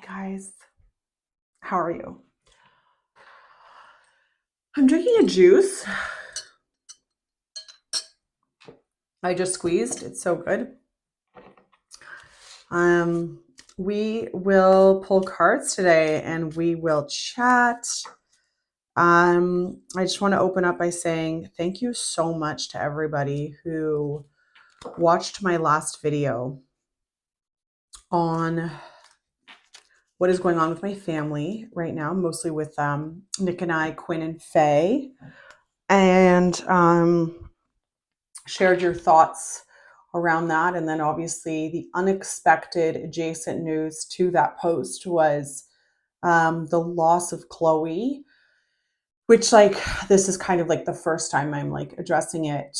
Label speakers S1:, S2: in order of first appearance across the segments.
S1: guys. How are you? I'm drinking a juice. I just squeezed. It's so good. We will pull cards today and we will chat. I just want to open up by saying thank you so much to everybody who watched my last video on what is going on with my family right now, mostly with Nick and I, Quinn and Faye, and shared your thoughts around that. And then obviously the unexpected adjacent news to that post was the loss of Chloe, which this is kind of like the first time I'm addressing it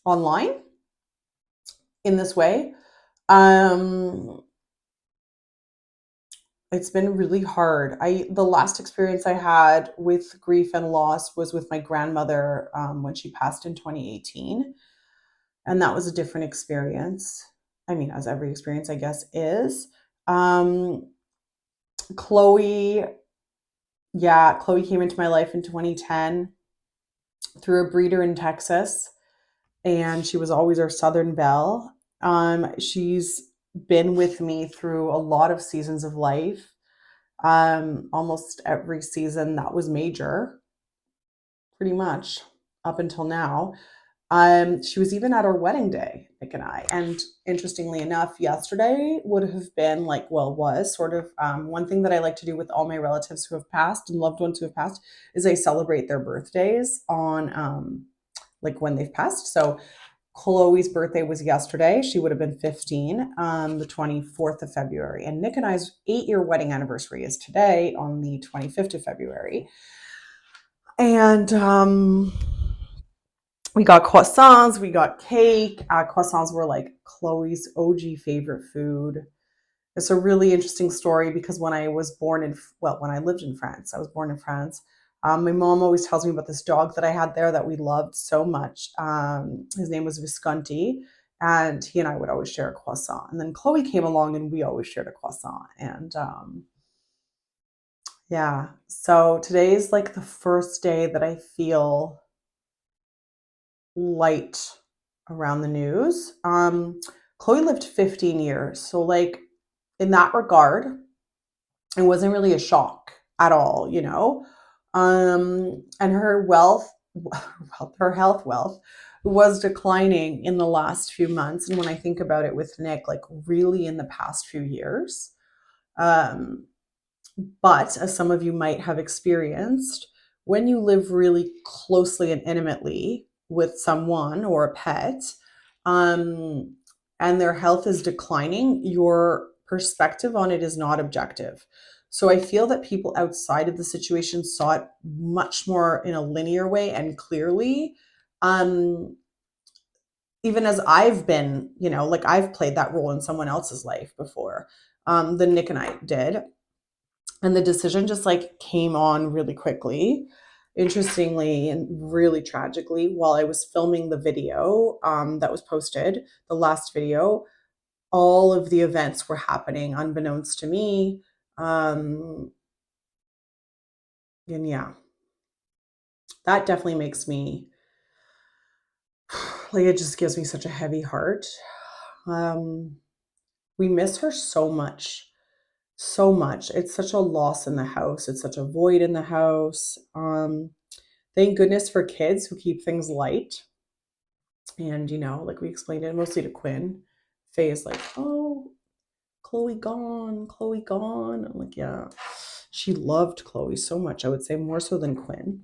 S1: online in this way. It's been really hard. The last experience I had with grief and loss was with my grandmother when she passed in 2018. And that was a different experience. I mean, as every experience, I guess, is. Chloe came into my life in 2010 through a breeder in Texas, and she was always our Southern Belle. She's been with me through a lot of seasons of life. Almost every season that was major, pretty much up until now. She was even at our wedding day, Nick and I. And interestingly enough, yesterday would have been was sort of one thing that I like to do with all my relatives who have passed and loved ones who have passed is I celebrate their birthdays on when they've passed. So Chloe's birthday was yesterday. She would have been 15, the 24th of February. And Nick and I's 8-year wedding anniversary is today on the 25th of February. And we got croissants, we got cake. Croissants were like Chloe's OG favorite food. It's a really interesting story because when I lived in France, I was born in France. My mom always tells me about this dog that I had there that we loved so much. His name was Visconti, and he and I would always share a croissant. And then Chloe came along and we always shared a croissant. And so today is like the first day that I feel light around the news. Chloe lived 15 years. So in that regard, it wasn't really a shock at all, and her her health wealth was declining in the last few months. And when I think about it with Nick, really in the past few years. But as some of you might have experienced, when you live really closely and intimately with someone or a pet, and their health is declining, your perspective on it is not objective. So I feel that people outside of the situation saw it much more in a linear way and clearly. Even as I've been, I've played that role in someone else's life before, than Nick and I did. And the decision just came on really quickly, interestingly and really tragically, while I was filming the video that was posted, the last video. All of the events were happening unbeknownst to me. And yeah, that definitely makes me it just gives me such a heavy heart. We miss her so much. So much. It's such a loss in the house. It's such a void in the house. Thank goodness for kids who keep things light. And, we explained it mostly to Quinn. Faye is like, oh, Chloe gone, Chloe gone. I'm like, yeah. She loved Chloe so much. I would say more so than Quinn.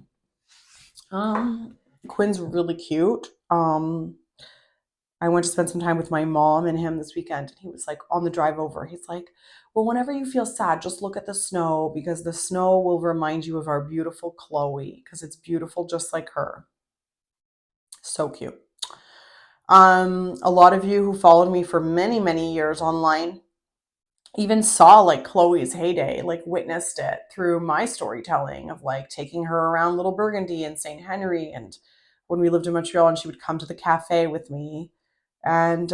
S1: Quinn's really cute. I went to spend some time with my mom and him this weekend, and he was on the drive over, he's like, well, whenever you feel sad, just look at the snow because the snow will remind you of our beautiful Chloe because it's beautiful just like her. So cute. A lot of you who followed me for many, many years online even saw Chloe's heyday, witnessed it through my storytelling of taking her around Little Burgundy and St. Henry, and when we lived in Montreal and she would come to the cafe with me. And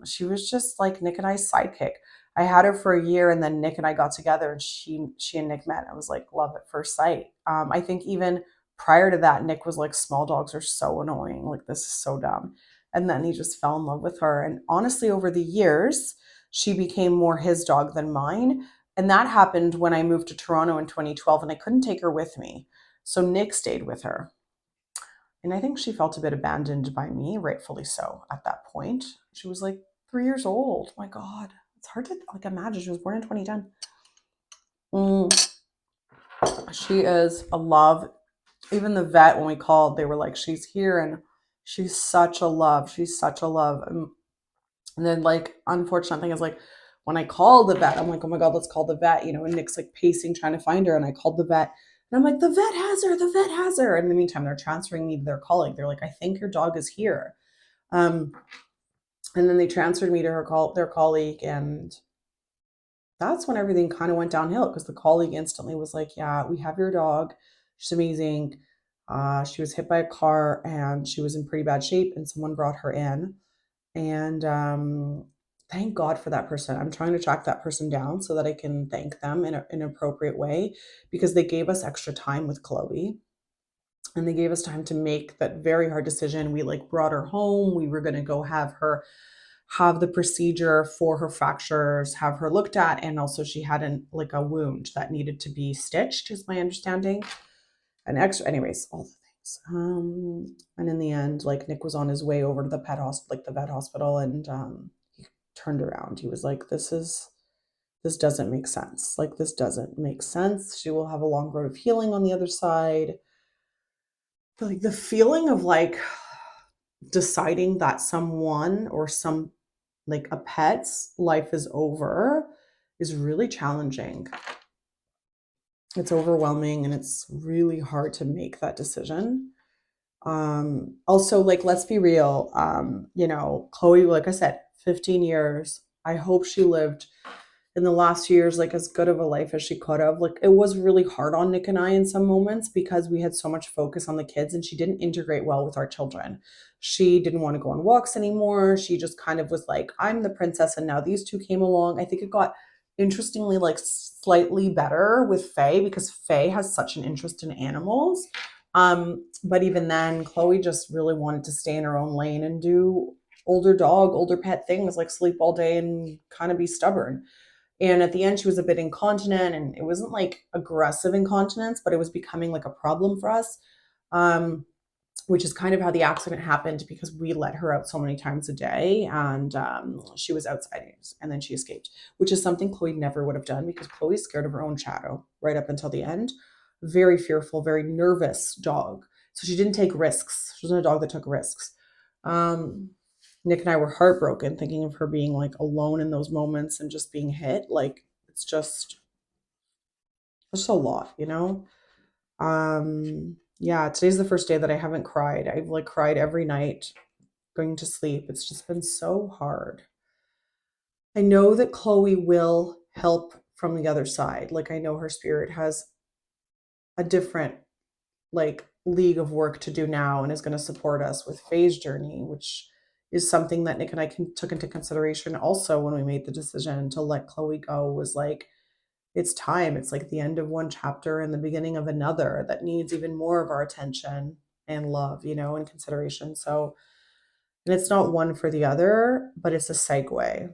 S1: she was just Nick and I's sidekick. I had her for a year, and then Nick and I got together, and she and Nick met. I was like love at first sight. I think even prior to that, Nick was like, small dogs are so annoying. Like, this is so dumb. And then he just fell in love with her. And honestly, over the years, she became more his dog than mine. And that happened when I moved to Toronto in 2012, and I couldn't take her with me. So Nick stayed with her. And I think she felt a bit abandoned by me, rightfully so, at that point. She was like 3 years old. My God. It's hard to like imagine. She was born in 2010. Mm, she is a love. Even the vet, when we called, they were like, she's here, and she's such a love. She's such a love. And then, like, unfortunate thing is, like, when I called the vet, I'm like, oh my God, let's call the vet, and Nick's like pacing, trying to find her. And I called the vet, and I'm like, the vet has her, the vet has her. And in the meantime, they're transferring me to their colleague. They're like, I think your dog is here. Um, and then they transferred me to their colleague, and that's when everything kind of went downhill, because the colleague instantly was like, yeah, we have your dog. She's amazing. She was hit by a car, and she was in pretty bad shape, and someone brought her in. And thank God for that person. I'm trying to track that person down so that I can thank them in an appropriate way, because they gave us extra time with Chloe, and they gave us time to make that very hard decision. We like brought her home. We were going to go have the procedure for her fractures, have her looked at, and also she had like a wound that needed to be stitched, is my understanding. An extra, anyways, all the things. And in the end, like, Nick was on his way over to the the vet hospital, and he turned around. He was like, this doesn't make sense. Like, this doesn't make sense. She will have a long road of healing on the other side. But, like, the feeling of like deciding that someone or some like a pet's life is over is really challenging. It's overwhelming, and it's really hard to make that decision. Also, like, let's be real. Chloe, like I said, 15 years. I hope she lived in the last few years like as good of a life as she could have. Like, it was really hard on Nick and I in some moments, because we had so much focus on the kids, and she didn't integrate well with our children. She didn't want to go on walks anymore. She just kind of was like, I'm the princess, and now these two came along. I think it got interestingly like slightly better with Faye, because Faye has such an interest in animals. But even then, Chloe just really wanted to stay in her own lane and do older pet things, like sleep all day and kind of be stubborn. And at the end, she was a bit incontinent, and it wasn't like aggressive incontinence, but it was becoming like a problem for us. Which is kind of how the accident happened, because we let her out so many times a day, and she was outside, and then she escaped, which is something Chloe never would have done, because Chloe's scared of her own shadow right up until the end. Very fearful, very nervous dog. So she didn't take risks. She wasn't a dog that took risks. Um, Nick and I were heartbroken thinking of her being like alone in those moments and just being hit. Like, it's a lot. Yeah, today's the first day that I haven't cried. I've like cried every night going to sleep. It's just been so hard. I know that Chloe will help from the other side. Like, I know her spirit has a different like league of work to do now, and is going to support us with Faye's journey, which is something that Nick and I took into consideration also when we made the decision to let Chloe go. Was like, it's time. It's like the end of one chapter and the beginning of another that needs even more of our attention and love, and consideration. So, and it's not one for the other, but it's a segue.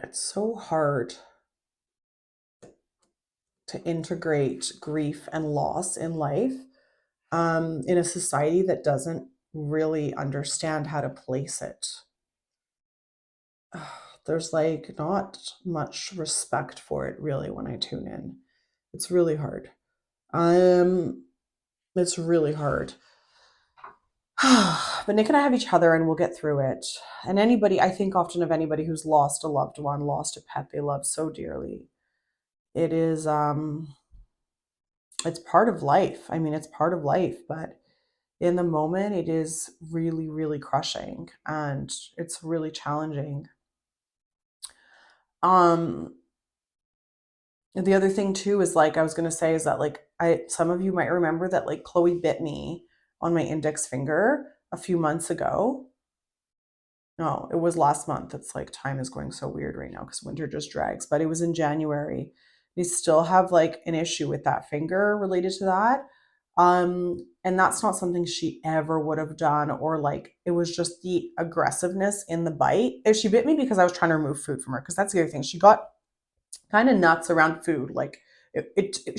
S1: It's so hard to integrate grief and loss in life, in a society that doesn't really understand how to place it. There's like not much respect for it really when I tune in. It's really hard. It's really hard. But Nick and I have each other, and we'll get through it. And anybody, I think often of anybody who's lost a loved one, lost a pet they love so dearly. It is it's part of life. I mean, it's part of life, but in the moment it is really, really crushing, and it's really challenging. Um the other thing too is, like, I was gonna say, is that like some of you might remember that like Chloe bit me on my index finger a few months ago. No, it was last month. It's like time is going so weird right now because winter just drags. But it was in January. We still have like an issue with that finger related to that. And that's not something she ever would have done, or like it was just the aggressiveness in the bite. If she bit me because I was trying to remove food from her, because that's the other thing. She got kind of nuts around food. Like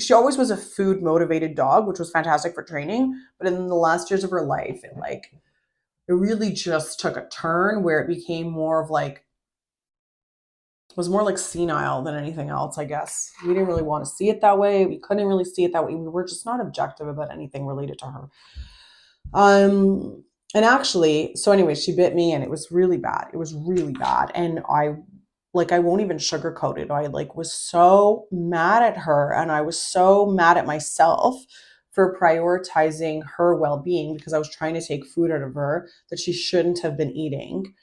S1: she always was a food motivated dog, which was fantastic for training. But in the last years of her life, it really just took a turn where it became more of like, was more like senile than anything else, I guess. We didn't really want to see it that way. We couldn't really see it that way. We were just not objective about anything related to her. Um, and actually, so anyway, she bit me and it was really bad. It was really bad. And I won't even sugarcoat it. I like was so mad at her, and I was so mad at myself for prioritizing her well-being because I was trying to take food out of her that she shouldn't have been eating.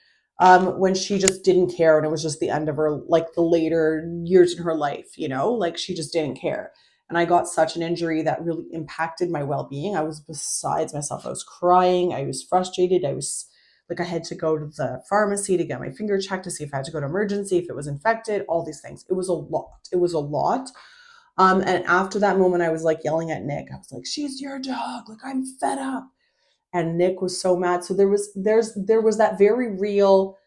S1: When she just didn't care, and it was just the end of her, like the later years in her life, like she just didn't care. And I got such an injury that really impacted my well-being. I was besides myself. I was crying. I was frustrated. I was like, I had to go to the pharmacy to get my finger checked to see if I had to go to emergency, if it was infected, all these things. It was a lot. It was a lot. And after that moment, I was like yelling at Nick. I was like, she's your dog. Like, I'm fed up. And Nick was so mad. So there was that very real,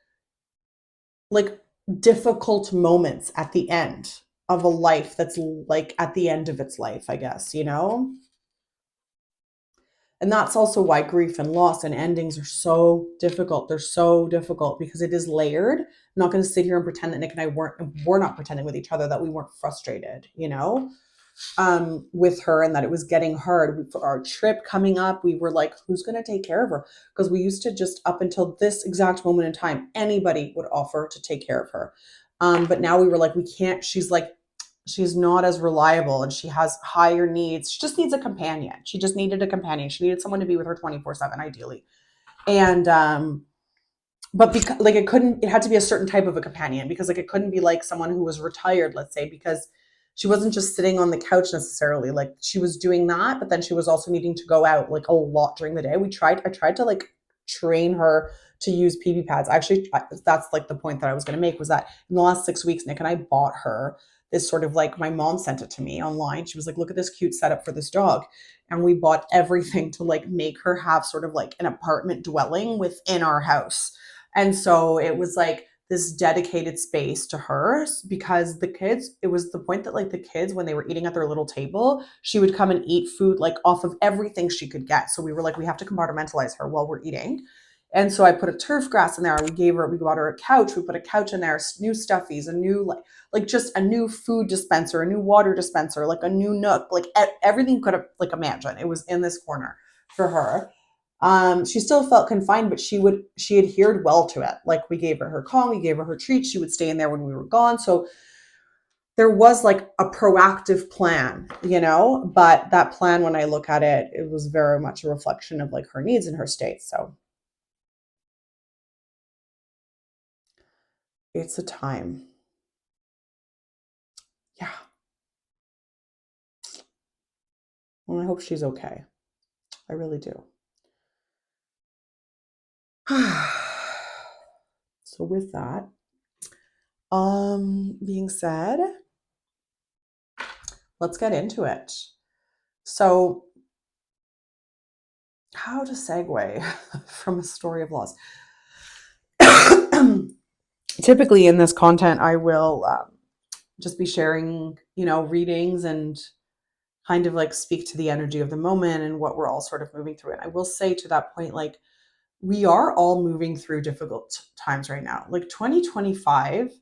S1: like, difficult moments at the end of a life that's like at the end of its life, I guess. And that's also why grief and loss and endings are so difficult. They're so difficult because it is layered. I'm not going to sit here and pretend that Nick and I we're not pretending with each other that we weren't frustrated, with her, and that it was getting hard. For our trip coming up, we were like, who's going to take care of her? Because we used to just, up until this exact moment in time, anybody would offer to take care of her. But now we were like, we can't. She's not as reliable, and she has higher needs. She just needs a companion. She just needed a companion. She needed someone to be with her 24/7, ideally. And but because like it had to be a certain type of a companion, because like it couldn't be like someone who was retired, let's say, because she wasn't just sitting on the couch necessarily. Like she was doing that, but then she was also needing to go out like a lot during the day. I tried to like train her to use PB pads. Actually, that's like the point that I was going to make, was that in the last 6 weeks, Nick and I bought her this sort of, like, my mom sent it to me online. She was like, look at this cute setup for this dog. And we bought everything to like make her have sort of like an apartment dwelling within our house. And so it was like this dedicated space to her, because the kids, it was the point that like the kids, when they were eating at their little table, she would come and eat food like off of everything she could get. So we were like, we have to compartmentalize her while we're eating. And so I put a turf grass in there. We got her a couch. We put a couch in there, new stuffies, a new like just a new food dispenser, a new water dispenser, like a new nook, like everything could have like imagine. It was in this corner for her. She still felt confined, but she adhered well to it. Like we gave her her Kong, we gave her her treats. She would stay in there when we were gone. So there was like a proactive plan, but that plan, when I look at it, it was very much a reflection of like her needs and her state. So it's a time. Yeah. And I hope she's okay. I really do. So with that, being said, let's get into it. So, how to segue from a story of loss? Typically in this content, I will just be sharing, readings, and kind of like speak to the energy of the moment and what we're all sort of moving through. And I will say to that point, like, we are all moving through difficult times right now. Like 2025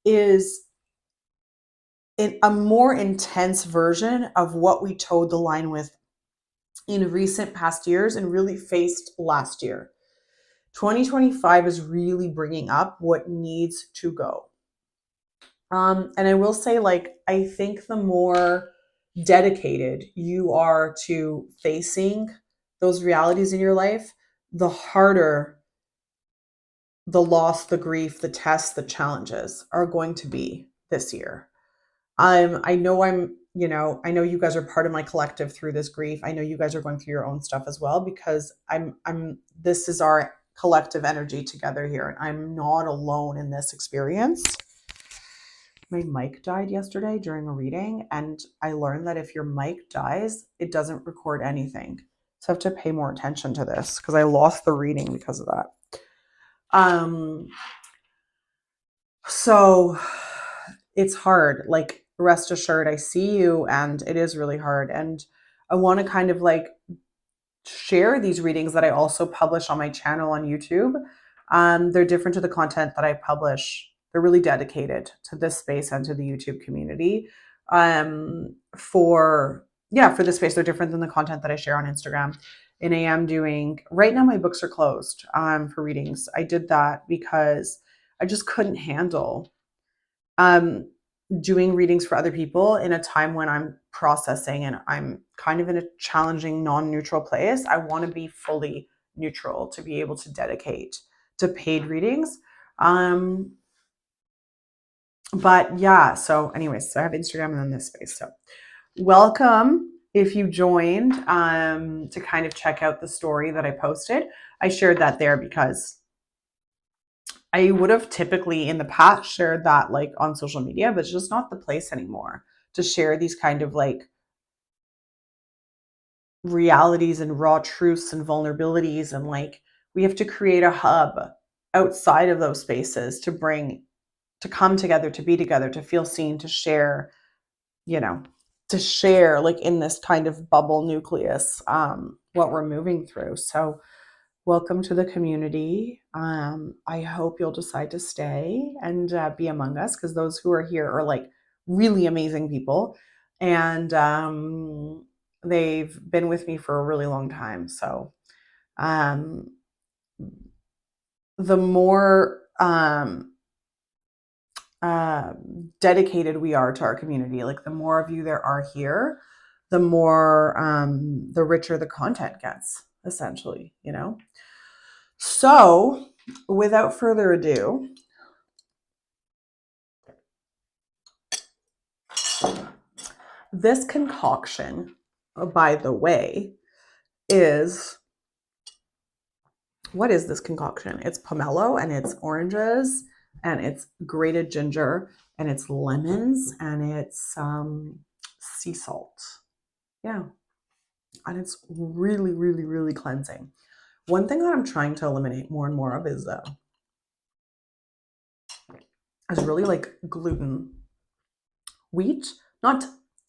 S1: is a more intense version of what we towed the line with in recent past years and really faced last year. 2025 is really bringing up what needs to go. And I will say, like, I think the more dedicated you are to facing those realities in your life, the harder the loss, the grief, the tests, the challenges are going to be this year. I know you guys are part of my collective through this grief. I know you guys are going through your own stuff as well, because this is our collective energy together here. And I'm not alone in this experience. My mic died yesterday during a reading, and I learned that if your mic dies, it doesn't record anything. So I have to pay more attention to this because I lost the reading because of that. So it's hard. Like, rest assured, I see you, and it is really hard. And I want to kind of like share these readings that I also publish on my channel on YouTube. They're different to the content that I publish. They're really dedicated to this space and to the YouTube community. For the space, they're different than the content that I share on Instagram. And I am doing, right now my books are closed for readings. I did that because I just couldn't handle doing readings for other people in a time when I'm processing and I'm kind of in a challenging, non-neutral place. I want to be fully neutral to be able to dedicate to paid readings. But yeah, so anyways, so I have Instagram and then this space. So welcome if you joined to kind of check out the story that I posted. I shared that there because I would have typically in the past shared that like on social media, but it's just not the place anymore to share these kind of like realities and raw truths and vulnerabilities. And like, we have to create a hub outside of those spaces to come together, to be together, to feel seen, to share, to share like in this kind of bubble nucleus, what we're moving through. So welcome to the community. I hope you'll decide to stay and be among us, because those who are here are like really amazing people. And they've been with me for a really long time. So the more dedicated we are to our community, like the more of you there are here, the more, the richer the content gets, essentially, So without further ado, this concoction, by the way, what is this concoction? It's pomelo and it's oranges and it's grated ginger and it's lemons and it's sea salt. Yeah. And it's really, really, really cleansing. One thing that I'm trying to eliminate more and more of is really like gluten. Wheat, not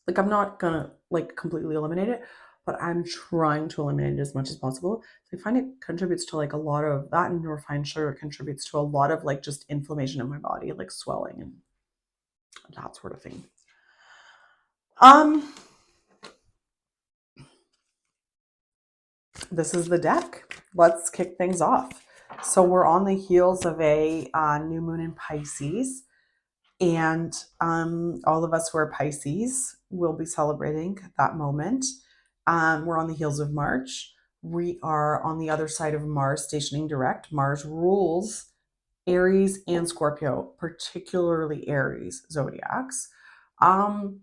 S1: like, I'm not gonna like completely eliminate it, but I'm trying to eliminate it as much as possible. So I find it contributes to like a lot of that, and refined sugar contributes to a lot of like just inflammation in my body, like swelling and that sort of thing. This is the deck. Let's kick things off. So we're on the heels of a new moon in Pisces. And all of us who are Pisces will be celebrating that moment. We're on the heels of March. We are on the other side of Mars stationing direct. Mars rules Aries and Scorpio, particularly Aries zodiacs. And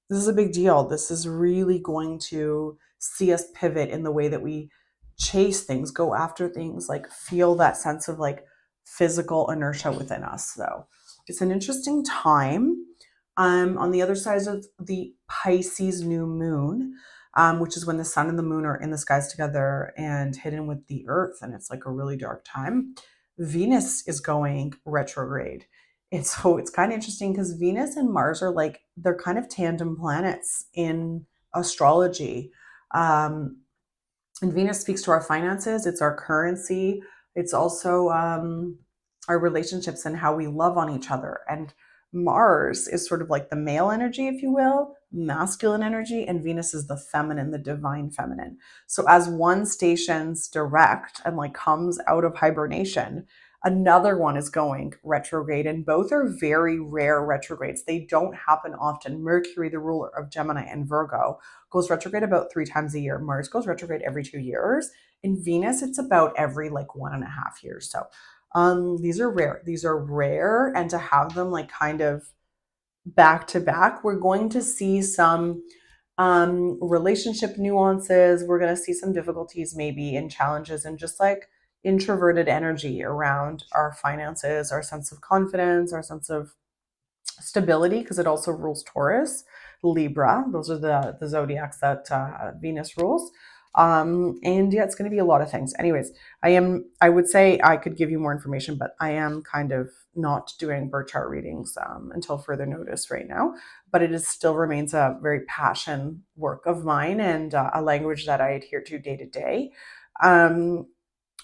S1: this is a big deal. This is really going to see us pivot in the way that we chase things, go after things, like feel that sense of like physical inertia within us. So it's an interesting time. On the other side of the Pisces new moon, which is when the sun and the moon are in the skies together and hidden with the earth, and it's like a really dark time, Venus is going retrograde. And so it's kind of interesting because Venus and Mars are like, they're kind of tandem planets in astrology. And Venus speaks to our finances, it's our currency, it's also our relationships and how we love on each other. And Mars is sort of like the male energy, if you will, masculine energy, and Venus is the feminine, the divine feminine. So as one stations direct and like comes out of hibernation, another one is going retrograde, and both are very rare retrogrades. They don't happen often. Mercury, the ruler of Gemini and Virgo, goes retrograde about 3 times a year. Mars goes retrograde every 2 years. In Venus, it's about every like 1.5 years. So these are rare. These are rare. And to have them like kind of back to back, we're going to see some Relationship nuances, we're going to see some difficulties maybe and challenges and just like introverted energy around our finances, our sense of confidence, our sense of stability, because it also rules Taurus, Libra. Those are the zodiacs that Venus rules. And yeah, it's going to be a lot of things. Anyways, I would say I could give you more information, but I am kind of not doing birth chart readings until further notice right now. But it is still remains a very passion work of mine and a language that I adhere to day to day.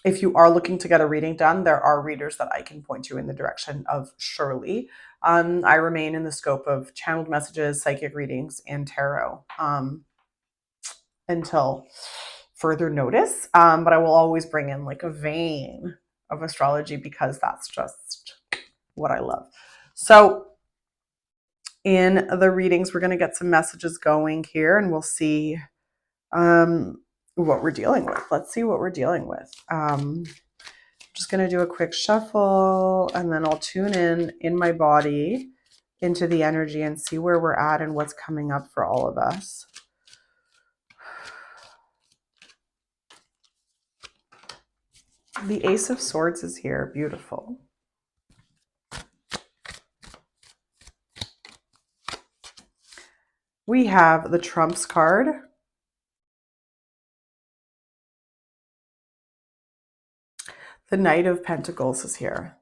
S1: If you are looking to get a reading done, there are readers that I can point you in the direction of Shirley. I remain in the scope of channeled messages, psychic readings, and tarot until further notice. But I will always bring in like a vein of astrology because that's just what I love. So in the readings, we're going to get some messages going here and we'll see what we're dealing with. Let's see what we're dealing with. Just going to do a quick shuffle and then I'll tune in my body into the energy and see where we're at and what's coming up for all of us. The Ace of Swords is here. Beautiful. We have the Trumps card. The Knight of Pentacles is here.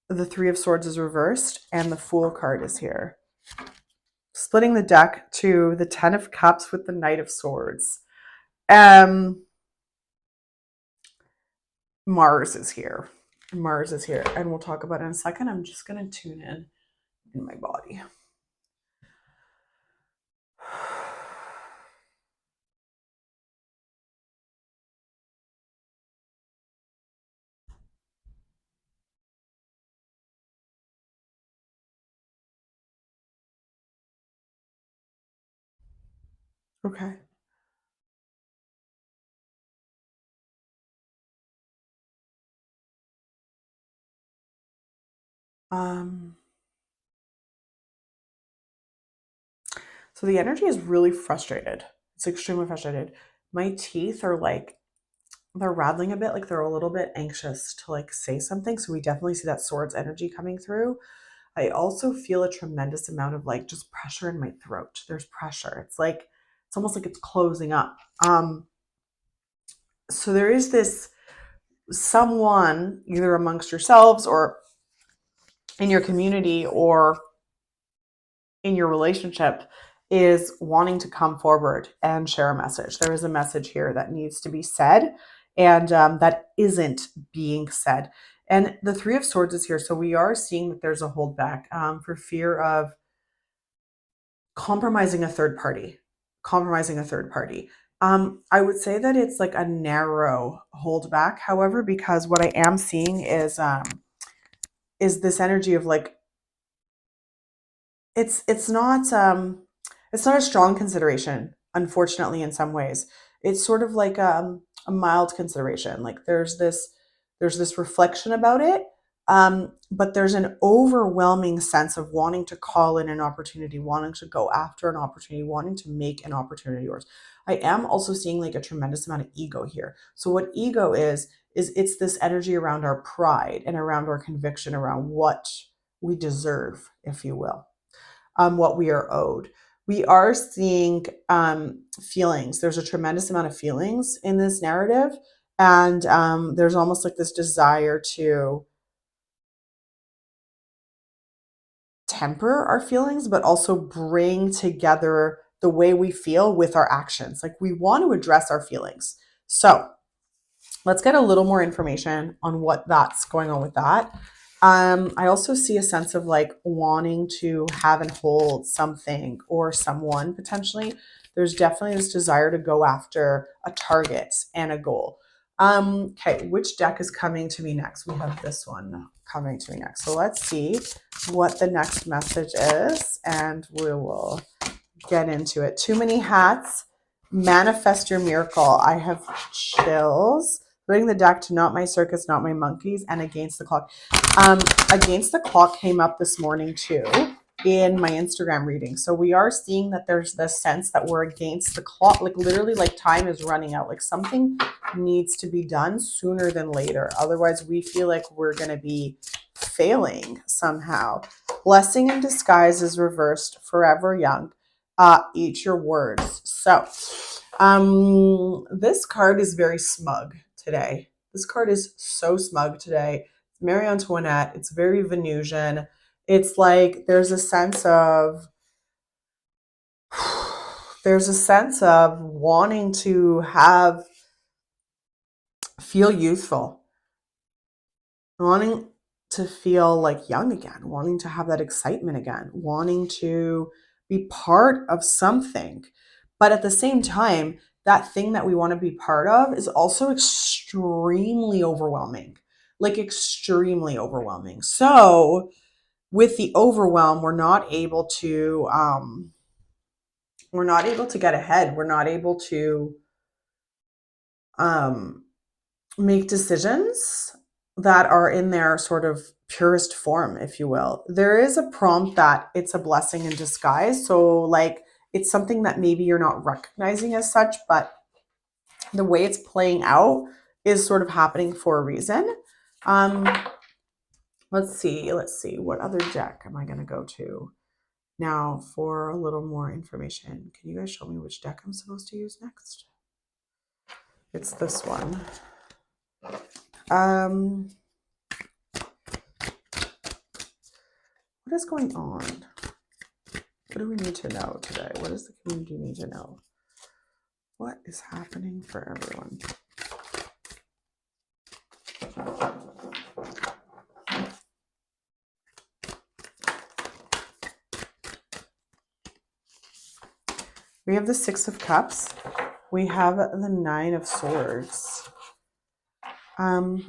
S1: The Three of Swords is reversed and the Fool card is here. Splitting the deck to the Ten of Cups with the Knight of Swords. Mars is here. Mars is here. And we'll talk about it in a second. I'm just going to tune in my body. Okay. So the energy is really frustrated. It's extremely frustrated. My teeth are like, they're rattling a bit, like they're a little bit anxious to like say something. So we definitely see that swords energy coming through. I also feel a tremendous amount of like just pressure in my throat. There's pressure. It's like, it's almost like it's closing up. So there is this someone either amongst yourselves or in your community or in your relationship is wanting to come forward and share a message. There is a message here that needs to be said and that isn't being said. And the Three of Swords is here. So we are seeing that there's a holdback for fear of compromising a third party. I would say that it's like a narrow holdback. However, because what I am seeing is this energy of like, it's not a strong consideration, unfortunately, in some ways. It's sort of like a mild consideration. Like there's this reflection about it, but there's an overwhelming sense of wanting to call in an opportunity, wanting to go after an opportunity, wanting to make an opportunity yours. I am also seeing like a tremendous amount of ego here. So what ego is it's this energy around our pride and around our conviction around what we deserve, if you will. What we are owed. We are seeing feelings. There's a tremendous amount of feelings in this narrative. And there's almost like this desire to temper our feelings, but also bring together the way we feel with our actions. Like we want to address our feelings. So let's get a little more information on what that's going on with that. I also see a sense of like wanting to have and hold something or someone potentially. There's definitely this desire to go after a target and a goal. Okay, which deck is coming to me next? We have this one coming to me next. So let's see what the next message is and we will get into it. Too many hats. Manifest your miracle. I have chills. Putting the deck to Not My Circus, Not My Monkeys, and Against the Clock. Against the Clock came up this morning too. in my Instagram reading. So we are seeing that there's this sense that we're against the clock, like literally like time is running out, like something needs to be done sooner than later. Otherwise we feel like we're going to be failing somehow. Blessing in disguise is reversed, forever young. Eat your words. So this card is very smug today. This card is so smug today. It's Marie Antoinette. It's very Venusian. It's like there's a sense of wanting to feel youthful, wanting to feel like young again, wanting to have that excitement again, wanting to be part of something. But at the same time, that thing that we want to be part of is also extremely overwhelming, like extremely overwhelming. So with the overwhelm, we're not able to get ahead. We're not able to make decisions that are in their sort of purest form, if you will. There is a prompt that it's a blessing in disguise. So like it's something that maybe you're not recognizing as such, but the way it's playing out is sort of happening for a reason. Let's see. What other deck am I going to go to now for a little more information? Can you guys show me which deck I'm supposed to use next? It's this one. What is going on? What do we need to know today? What does the community need to know? What is happening for everyone? We have the Six of Cups. We have the Nine of Swords. Okay.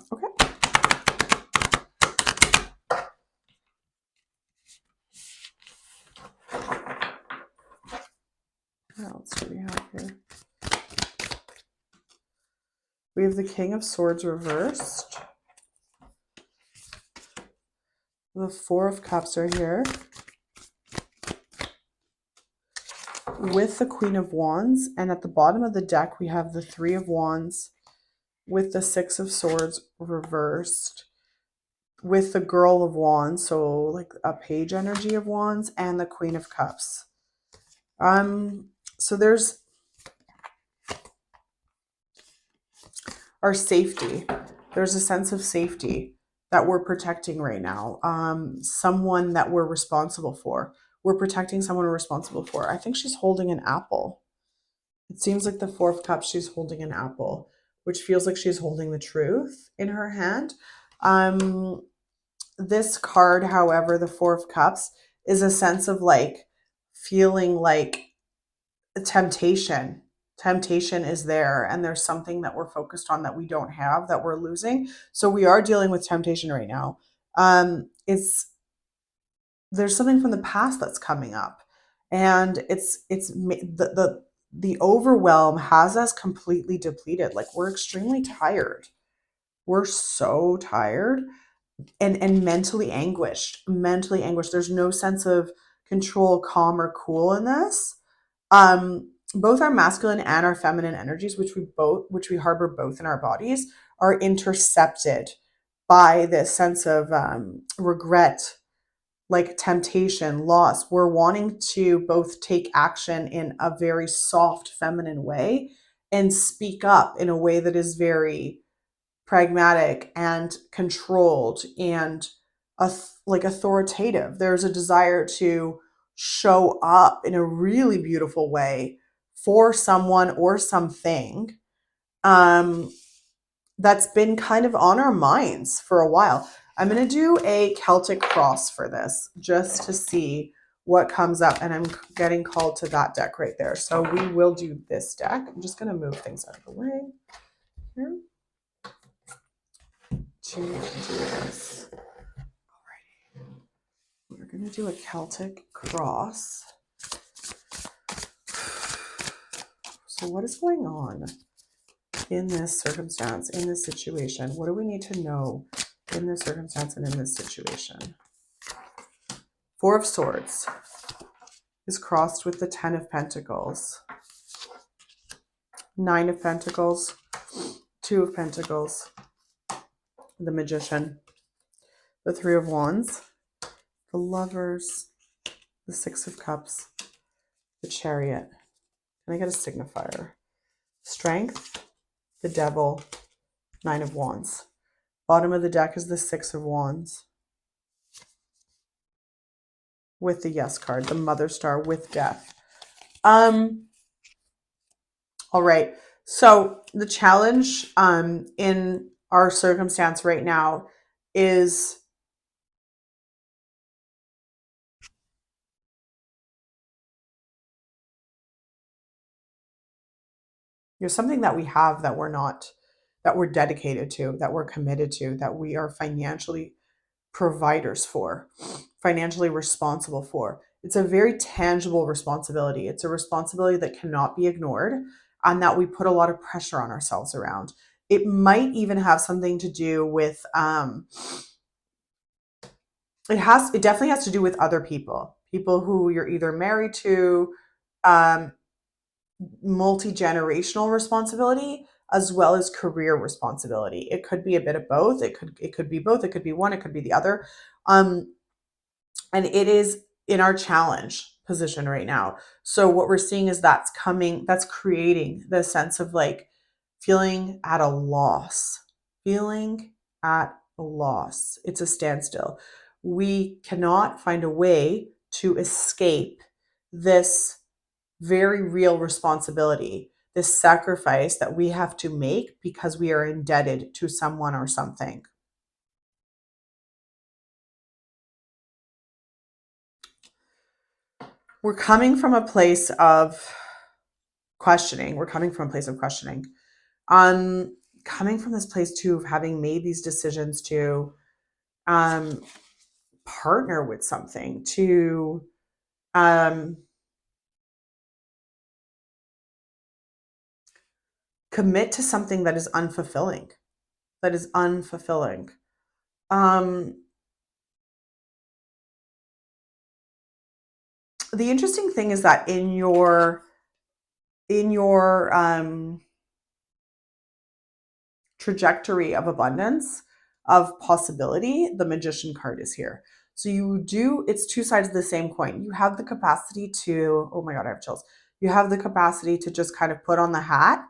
S1: What else do we have here? We have the King of Swords reversed. The Four of Cups are here. With the Queen of Wands. And at the bottom of the deck, we have the Three of Wands with the Six of Swords reversed. With the Girl of Wands, so like a page energy of Wands, and the Queen of Cups. So there's our safety. There's a sense of safety that we're protecting right now. Someone that we're responsible for. We're protecting someone we're responsible for. I think she's holding an apple. It seems like the Four of Cups, she's holding an apple, which feels like she's holding the truth in her hand. This card, however, the Four of Cups, is a sense of like feeling like temptation is there, and there's something that we're focused on that we don't have, that we're losing. So we are dealing with temptation right now. There's something from the past that's coming up, and it's the overwhelm has us completely depleted. Like we're extremely tired. We're so tired and mentally anguished. There's no sense of control, calm, or cool in this. Both our masculine and our feminine energies, which we harbor both in our bodies, are intercepted by this sense of regret, like temptation, loss. We're wanting to both take action in a very soft feminine way and speak up in a way that is very pragmatic and controlled and like authoritative. There's a desire to show up in a really beautiful way for someone or something that's been kind of on our minds for a while. I'm going to do a Celtic cross for this just to see what comes up, and I'm getting called to that deck right there. So we will do this deck. I'm just going to move things out of the way here to do this. Alrighty. We're going to do a Celtic cross. So what is going on in this circumstance, in this situation? What do we need to know in this circumstance and in this situation? Four of Swords is crossed with the Ten of Pentacles. Nine of Pentacles, Two of Pentacles, the Magician, the Three of Wands, the Lovers, the Six of Cups, the Chariot. Can I get a signifier? Strength, the Devil, Nine of Wands. Bottom of the deck is the Six of Wands with the Yes card, the Mother Star with Death. All right. So the challenge in our circumstance right now is something that we have that we're not, that we're dedicated to, that we're committed to, that we are financially providers for, financially responsible for. It's a very tangible responsibility. It's a responsibility that cannot be ignored and that we put a lot of pressure on ourselves around. It might even have something to do with it definitely has to do with other people who you're either married to, multi-generational responsibility, as well as career responsibility. It could be a bit of both. It could be both. It could be one. It could be the other. And it is in our challenge position right now. So what we're seeing is that's creating the sense of like feeling at a loss, feeling at a loss. It's a standstill. We cannot find a way to escape this very real responsibility, this sacrifice that we have to make because we are indebted to someone or something. We're coming from a place of questioning. Coming from this place too of having made these decisions to partner with something, to commit to something that is unfulfilling. The interesting thing is that in your trajectory of abundance, of possibility, the Magician card is here. So it's two sides of the same coin. You have the capacity to, oh my God, I have chills. You have the capacity to just kind of put on the hat,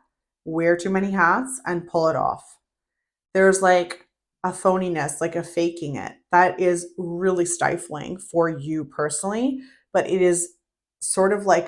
S1: wear too many hats, and pull it off. There's like a phoniness, like a faking it. That is really stifling for you personally, but it is sort of like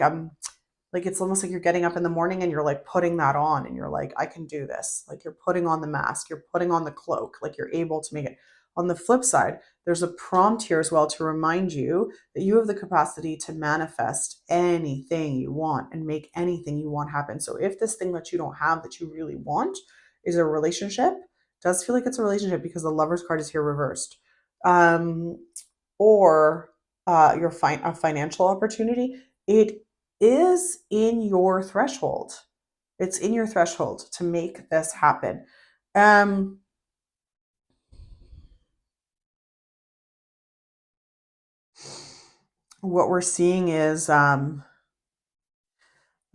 S1: it's almost like you're getting up in the morning and you're like putting that on and you're like, I can do this. Like you're putting on the mask, you're putting on the cloak, like you're able to make it. On the flip side, there's a prompt here as well to remind you that you have the capacity to manifest anything you want and make anything you want happen. So if this thing that you don't have that you really want is a relationship, does feel like it's a relationship because the Lover's card is here reversed, or a financial opportunity, it is in your threshold. It's in your threshold to make this happen. What we're seeing is the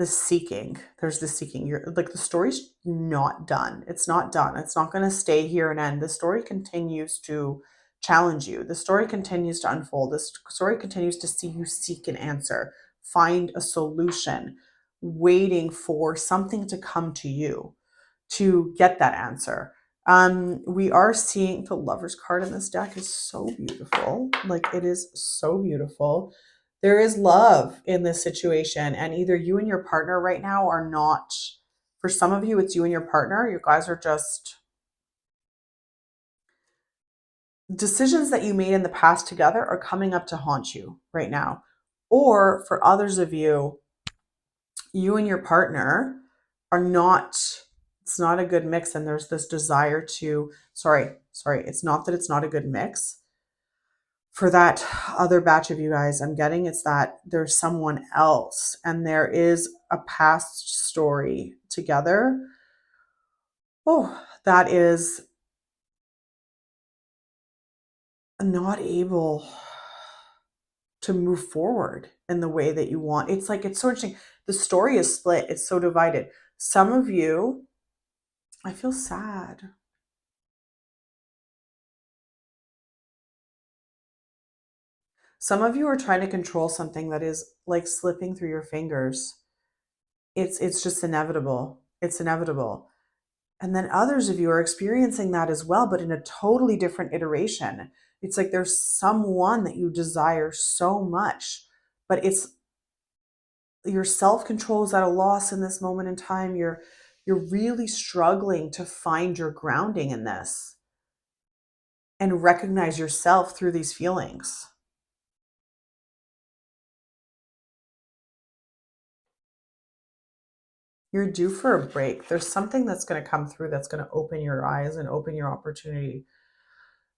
S1: seeking. There's the seeking. You're like, the story's not done. It's not done. It's not going to stay here and end. The story continues to challenge you. The story continues to unfold. The story continues to see you seek an answer, find a solution, waiting for something to come to you to get that answer. We are seeing the Lover's card in this deck is so beautiful. Like, it is so beautiful. There is love in this situation, and either you and your partner right now are not, for some of you, it's you and your partner. You guys are just, decisions that you made in the past together are coming up to haunt you right now. Or for others of you, you and your partner are not, it's not a good mix, and there's this desire to, sorry, it's not that it's not a good mix. For that other batch of you guys, I'm getting it's that there's someone else and there is a past story together. Oh, that is not able to move forward in the way that you want. It's like, it's so interesting. The story is split. It's so divided. Some of you, I feel sad. Some of you are trying to control something that is like slipping through your fingers. It's just inevitable. It's inevitable. And then others of you are experiencing that as well, but in a totally different iteration. It's like there's someone that you desire so much, but it's your self-control is at a loss in this moment in time. You're really struggling to find your grounding in this and recognize yourself through these feelings. You're due for a break. There's something that's going to come through that's going to open your eyes and open your opportunity.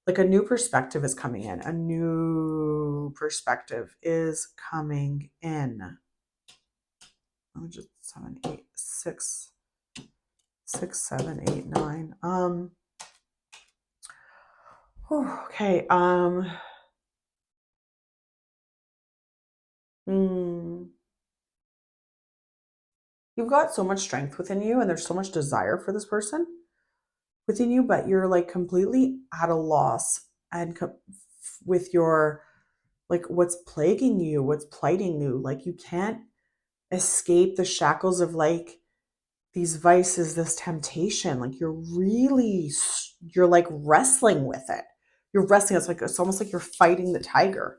S1: Like a new perspective is coming in. A new perspective is coming in. Let me just 7, 8, 6, 6, 7, 8, 9. Okay. You've got so much strength within you, and there's so much desire for this person within you, but you're like completely at a loss and with your like what's plaguing you, what's plighting you. Like you can't escape the shackles of like these vices, this temptation. Like you're like wrestling with it. You're wrestling. It's like it's almost like you're fighting the tiger.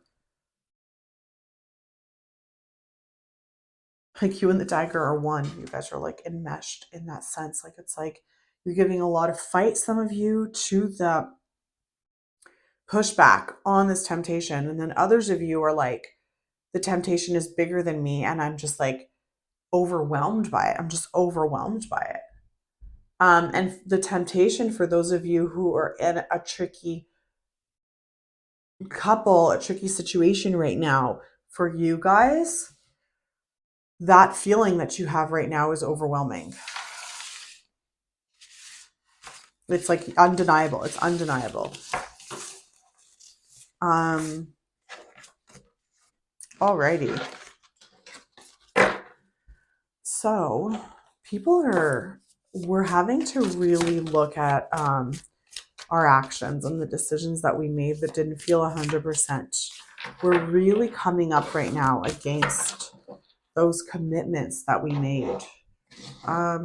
S1: Like you and the tiger are one. You guys are like enmeshed in that sense. Like it's like you're giving a lot of fight, some of you, to the pushback on this temptation. And then others of you are like, the temptation is bigger than me. And I'm just like overwhelmed by it. I'm just overwhelmed by it. And the temptation for those of you who are in a tricky couple, a tricky situation right now, for you guys, that feeling that you have right now is overwhelming. It's like undeniable. It's undeniable. Alrighty. So we're having to really look at our actions and the decisions that we made that didn't feel 100%. We're really coming up right now against those commitments that we made. Let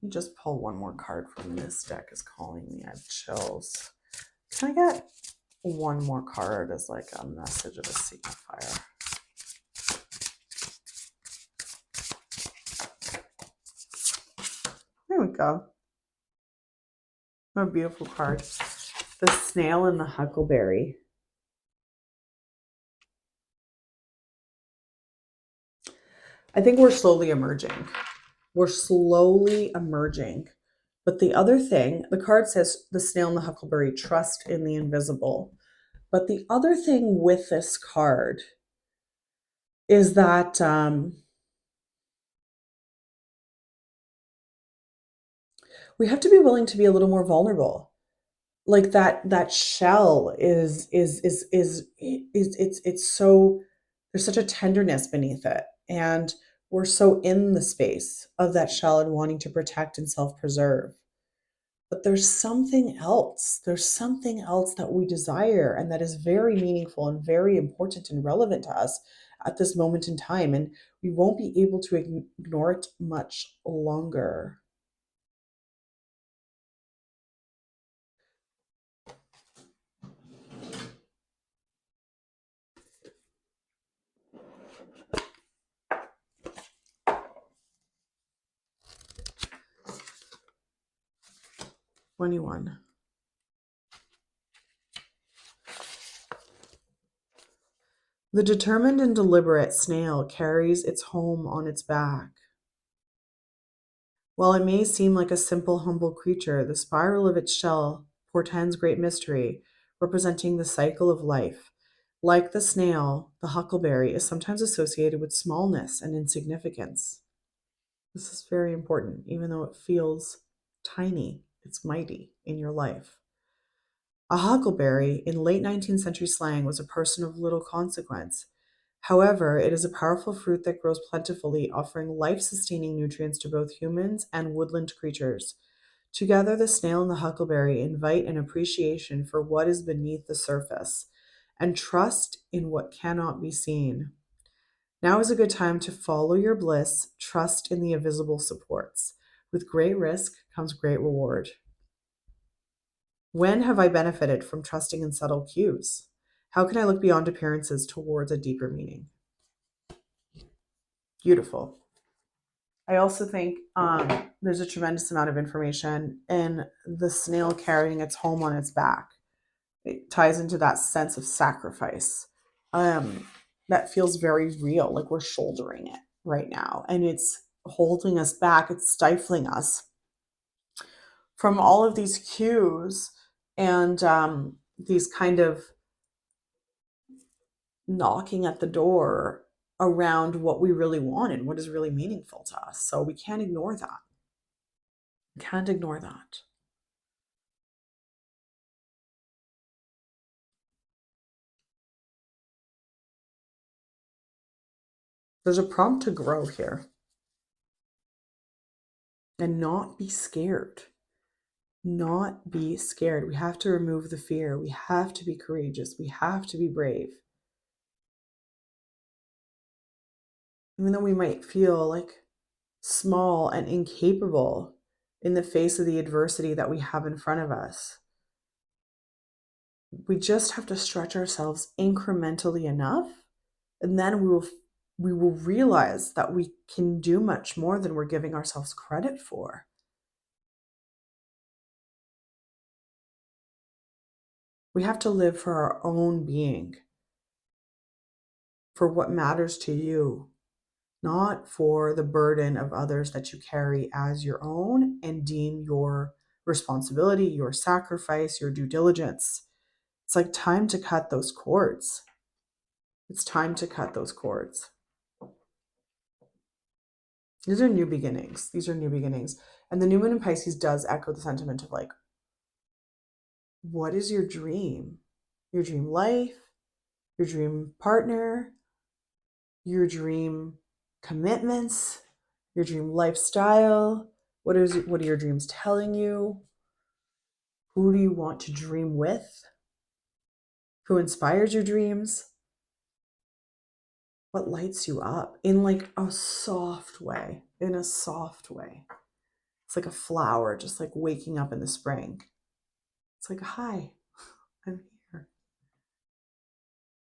S1: me just pull one more card from this deck. Is calling me. I have chills. Can I get one more card as like a message of a signifier? There we go. What a beautiful card. The snail and the huckleberry. I think we're slowly emerging. We're slowly emerging. But the other thing, the card says the snail and the huckleberry, trust in the invisible. But the other thing with this card is that we have to be willing to be a little more vulnerable. Like that shell is it's so, there's such a tenderness beneath it, and we're so in the space of that shell and wanting to protect and self-preserve. But there's something else. There's something else that we desire and that is very meaningful and very important and relevant to us at this moment in time, and we won't be able to ignore it much longer. $21. The determined and deliberate snail carries its home on its back. While it may seem like a simple, humble creature, the spiral of its shell portends great mystery, representing the cycle of life. Like the snail, the huckleberry is sometimes associated with smallness and insignificance. This is very important, even though it feels tiny, it's mighty in your life. A huckleberry in late 19th century slang was a person of little consequence. However, it is a powerful fruit that grows plentifully, offering life-sustaining nutrients to both humans and woodland creatures. Together, the snail and the huckleberry invite an appreciation for what is beneath the surface and trust in what cannot be seen. Now is a good time to follow your bliss, trust in the invisible supports. With great risk comes great reward. When have I benefited from trusting in subtle cues? How can I look beyond appearances towards a deeper meaning? Beautiful. I also think there's a tremendous amount of information in the snail carrying its home on its back. It ties into that sense of sacrifice that feels very real, like we're shouldering it right now. And it's holding us back, it's stifling us from all of these cues and these kind of knocking at the door around what we really want and what is really meaningful to us. So we can't ignore that. We can't ignore that. There's a prompt to grow here and not be scared. Not be scared. We have to remove the fear. We have to be courageous. We have to be brave. Even though we might feel like small and incapable in the face of the adversity that we have in front of us, we just have to stretch ourselves incrementally enough, and then we will realize that we can do much more than we're giving ourselves credit for. We have to live for our own being, for what matters to you, not for the burden of others that you carry as your own and deem your responsibility, your sacrifice, your due diligence. It's like time to cut those cords. It's time to cut those cords. These are new beginnings. These are new beginnings. And the new moon in Pisces does echo the sentiment of like, what is your dream? Your dream life, your dream partner, your dream commitments, your dream lifestyle. What are your dreams telling you? Who do you want to dream with? Who inspires your dreams? What lights you up in like a soft way, in a soft way. It's like a flower just like waking up in the spring. It's like, hi, I'm here.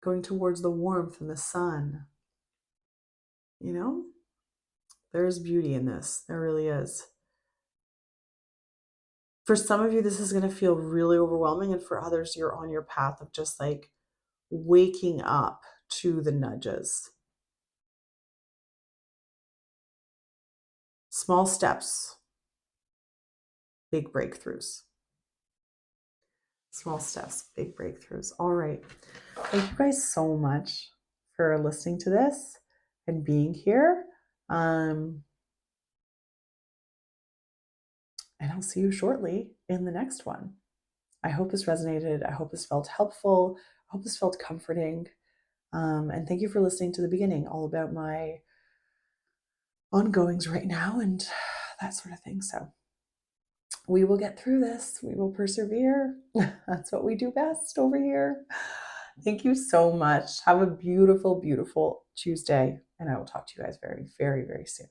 S1: Going towards the warmth and the sun. You know, there's beauty in this. There really is. For some of you, this is going to feel really overwhelming. And for others, you're on your path of just like waking up to the nudges. Small steps, big breakthroughs. Small steps, big breakthroughs. All right. Thank you guys so much for listening to this and being here. And I'll see you shortly in the next one. I hope this resonated. I hope this felt helpful. I hope this felt comforting. And thank you for listening to the beginning, all about my ongoings right now and that sort of thing. So we will get through this. We will persevere. That's what we do best over here. Thank you so much. Have a beautiful, beautiful Tuesday. And I will talk to you guys very, very, very soon.